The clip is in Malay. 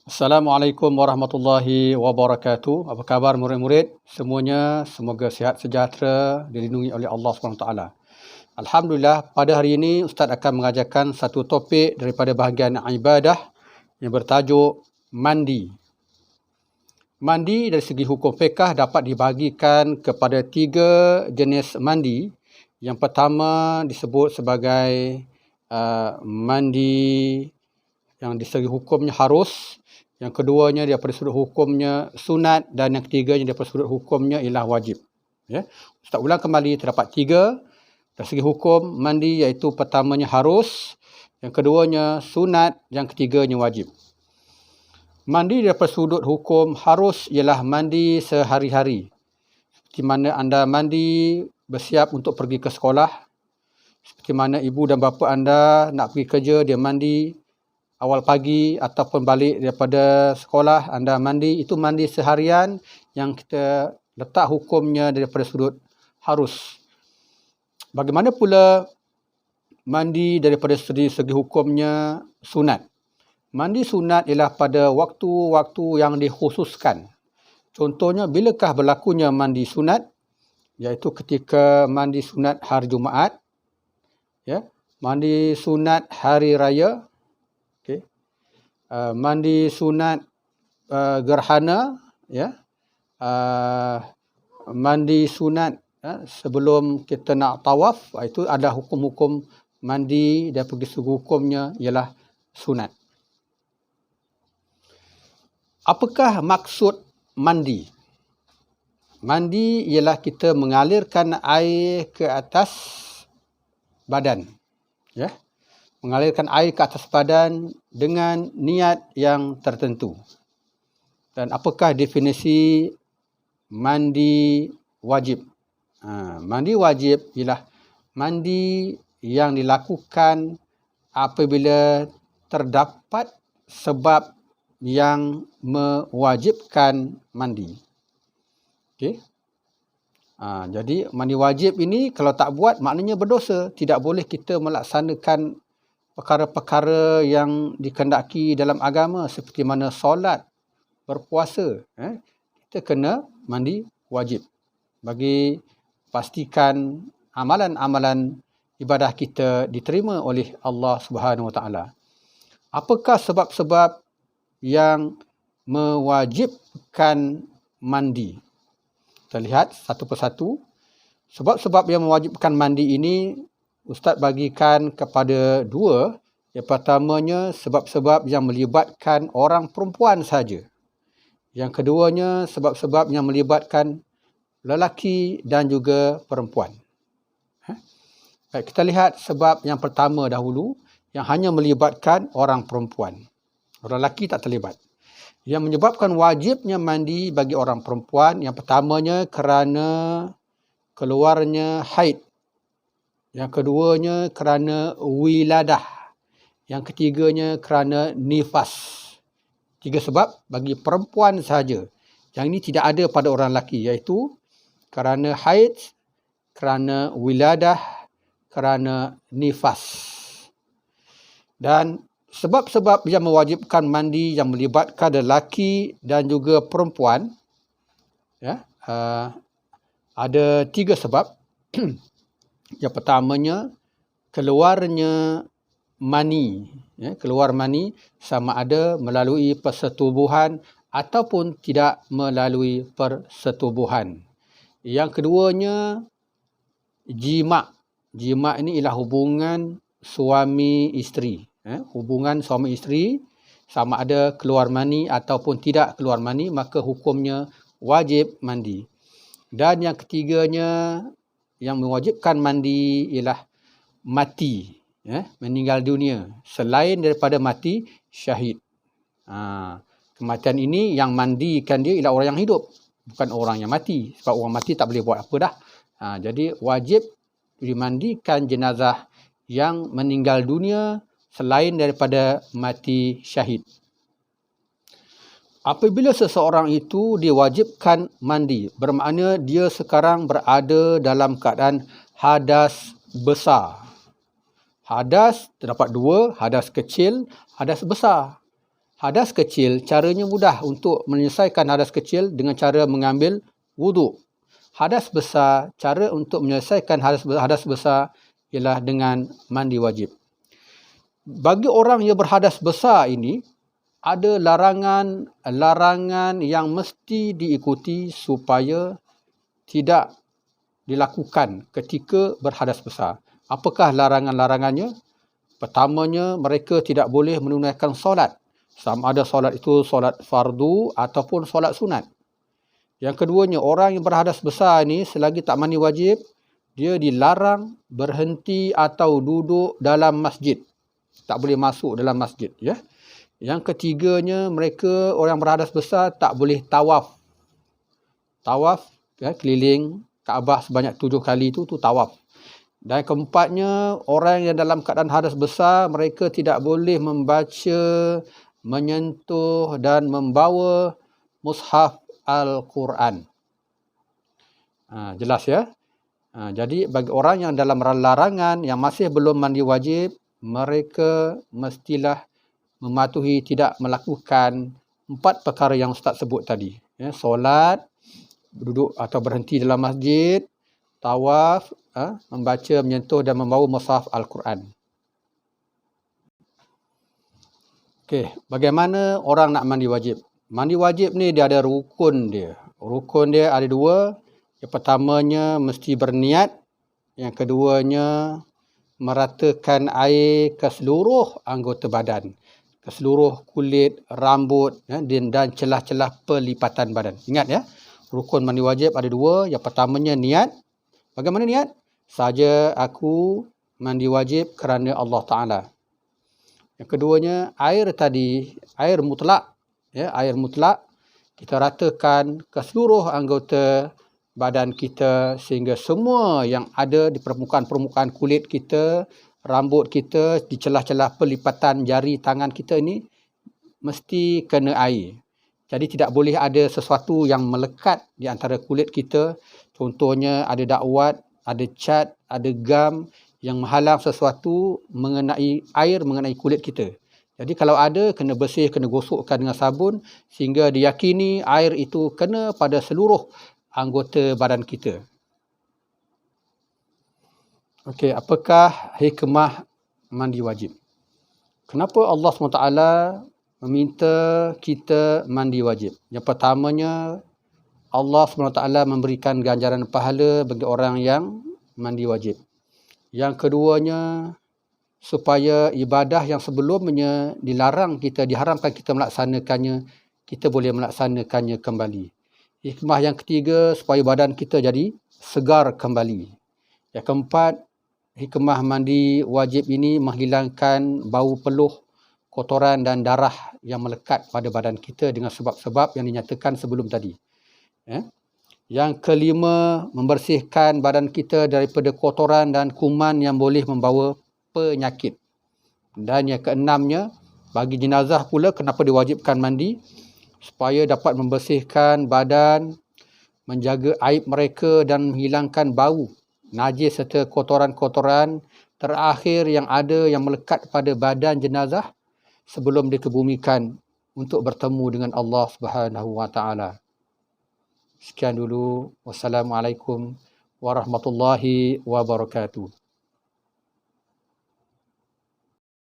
Assalamualaikum warahmatullahi wabarakatuh. Apa khabar murid-murid? Semuanya semoga sihat sejahtera, dilindungi oleh Allah SWT. Alhamdulillah, pada hari ini Ustaz akan mengajarkan satu topik daripada bahagian ibadah yang bertajuk mandi. Mandi dari segi hukum fiqh dapat dibahagikan kepada 3 jenis mandi. Yang pertama disebut sebagai mandi yang di segi hukumnya harus. Yang keduanya daripada sudut hukumnya sunat, dan yang ketiganya daripada sudut hukumnya ialah wajib. Ya. Ustaz ulang kembali, terdapat 3 dari segi hukum mandi, iaitu pertamanya harus, yang keduanya sunat, yang ketiganya wajib. Mandi daripada sudut hukum harus ialah mandi sehari-hari. Seperti mana anda mandi bersiap untuk pergi ke sekolah, seperti mana ibu dan bapa anda nak pergi kerja, dia mandi awal pagi ataupun balik daripada sekolah, anda mandi, itu mandi seharian yang kita letak hukumnya daripada sudut harus. Bagaimana pula mandi daripada segi hukumnya sunat? Mandi sunat ialah pada waktu-waktu yang dikhususkan. Contohnya, bilakah berlakunya mandi sunat? Iaitu ketika mandi sunat hari Jumaat, ya, mandi sunat hari raya, mandi sunat gerhana, ya, mandi sunat sebelum kita nak tawaf, itu ada hukum-hukum mandi dan pergi segi hukumnya ialah sunat. Apakah maksud mandi? Mandi ialah kita mengalirkan air ke atas badan, ya. Mengalirkan air ke atas badan dengan niat yang tertentu. Dan apakah definisi mandi wajib? Mandi wajib ialah mandi yang dilakukan apabila terdapat sebab yang mewajibkan mandi. Okey. Jadi mandi wajib ini kalau tak buat maknanya berdosa. Tidak boleh kita melaksanakan perkara-perkara yang dikehendaki dalam agama seperti mana solat, berpuasa. Kita kena mandi wajib bagi pastikan amalan-amalan ibadah kita diterima oleh Allah Subhanahu Wa Taala. Apakah sebab-sebab yang mewajibkan mandi? Kita lihat satu persatu. Sebab-sebab yang mewajibkan mandi ini Ustaz bagikan kepada 2. Yang pertamanya sebab-sebab yang melibatkan orang perempuan saja. Yang keduanya sebab-sebab yang melibatkan lelaki dan juga perempuan. Baik, kita lihat sebab yang pertama dahulu, yang hanya melibatkan orang perempuan. Orang lelaki tak terlibat. Yang menyebabkan wajibnya mandi bagi orang perempuan, yang pertamanya kerana keluarnya haid. Yang keduanya kerana wiladah. Yang ketiganya kerana nifas. 3 sebab bagi perempuan sahaja. Yang ini tidak ada pada orang lelaki, iaitu kerana haid, kerana wiladah, kerana nifas. Dan sebab-sebab yang mewajibkan mandi yang melibatkan lelaki dan juga perempuan, ya, ada 3 sebab. Yang pertamanya, keluarnya mani. Ya, keluar mani sama ada melalui persetubuhan ataupun tidak melalui persetubuhan. Yang keduanya, jima'. Jima' ini ialah hubungan suami isteri. Hubungan suami isteri sama ada keluar mani ataupun tidak keluar mani, maka hukumnya wajib mandi. Dan yang ketiganya, yang mewajibkan mandi ialah mati, ya, meninggal dunia. Selain daripada mati, syahid. Kematian ini yang mandikan dia ialah orang yang hidup, bukan orang yang mati. Sebab orang mati tak boleh buat apa dah. Jadi wajib dimandikan jenazah yang meninggal dunia selain daripada mati syahid. Apabila seseorang itu diwajibkan mandi, bermakna dia sekarang berada dalam keadaan hadas besar. Hadas terdapat 2, hadas kecil, hadas besar. Hadas kecil, caranya mudah untuk menyelesaikan hadas kecil dengan cara mengambil wuduk. Hadas besar, cara untuk menyelesaikan hadas besar ialah dengan mandi wajib. Bagi orang yang berhadas besar ini, ada larangan yang mesti diikuti supaya tidak dilakukan ketika berhadas besar. Apakah larangan-larangannya? Pertamanya, mereka tidak boleh menunaikan solat. Sama ada solat itu solat fardu ataupun solat sunat. Yang keduanya, orang yang berhadas besar ni selagi tak mandi wajib, dia dilarang berhenti atau duduk dalam masjid. Tak boleh masuk dalam masjid. Ya. Yang ketiganya, mereka orang berhadas besar tak boleh tawaf. Tawaf, keliling Kaabah sebanyak 7 kali itu tawaf. Dan keempatnya, orang yang dalam keadaan hadas besar, mereka tidak boleh membaca, menyentuh dan membawa mushaf Al-Quran. Jelas ya? Jadi bagi orang yang dalam larangan, yang masih belum mandi wajib, mereka mestilah mematuhi tidak melakukan 4 perkara yang Ustaz sebut tadi. Ya, solat, duduk atau berhenti dalam masjid, tawaf, membaca, menyentuh dan membawa mushaf Al-Quran. Okey, bagaimana orang nak mandi wajib? Mandi wajib ni dia ada rukun dia. Rukun dia ada 2. Yang pertamanya mesti berniat. Yang keduanya meratakan air ke seluruh anggota badan. Ke seluruh kulit, rambut dan celah-celah pelipatan badan. Ingat ya, rukun mandi wajib ada 2. Yang pertamanya niat. Bagaimana niat? Saja aku mandi wajib kerana Allah Ta'ala. Yang keduanya, air tadi, air mutlak. Ya, air mutlak, kita ratakan ke seluruh anggota badan kita sehingga semua yang ada di permukaan kulit kita, rambut kita, di celah-celah pelipatan jari tangan kita ini mesti kena air. Jadi tidak boleh ada sesuatu yang melekat di antara kulit kita. Contohnya ada dakwat, ada cat, ada gam yang menghalang sesuatu mengenai air, mengenai kulit kita. Jadi kalau ada, kena bersih, kena gosokkan dengan sabun sehingga diyakini air itu kena pada seluruh anggota badan kita. Okey, apakah hikmah mandi wajib? Kenapa Allah SWT meminta kita mandi wajib? Yang pertamanya, Allah SWT memberikan ganjaran pahala bagi orang yang mandi wajib. Yang keduanya, supaya ibadah yang sebelumnya diharamkan kita melaksanakannya, kita boleh melaksanakannya kembali. Hikmah yang ketiga, supaya badan kita jadi segar kembali. Yang keempat, hikmah mandi wajib ini menghilangkan bau peluh, kotoran dan darah yang melekat pada badan kita dengan sebab-sebab yang dinyatakan sebelum tadi. Yang kelima, membersihkan badan kita daripada kotoran dan kuman yang boleh membawa penyakit. Dan yang keenamnya, bagi jenazah pula kenapa diwajibkan mandi? Supaya dapat membersihkan badan, menjaga aib mereka dan menghilangkan bau, najis serta kotoran-kotoran terakhir yang ada yang melekat pada badan jenazah sebelum dikebumikan untuk bertemu dengan Allah Subhanahu Wa Taala. Sekian dulu. Wassalamualaikum warahmatullahi wabarakatuh.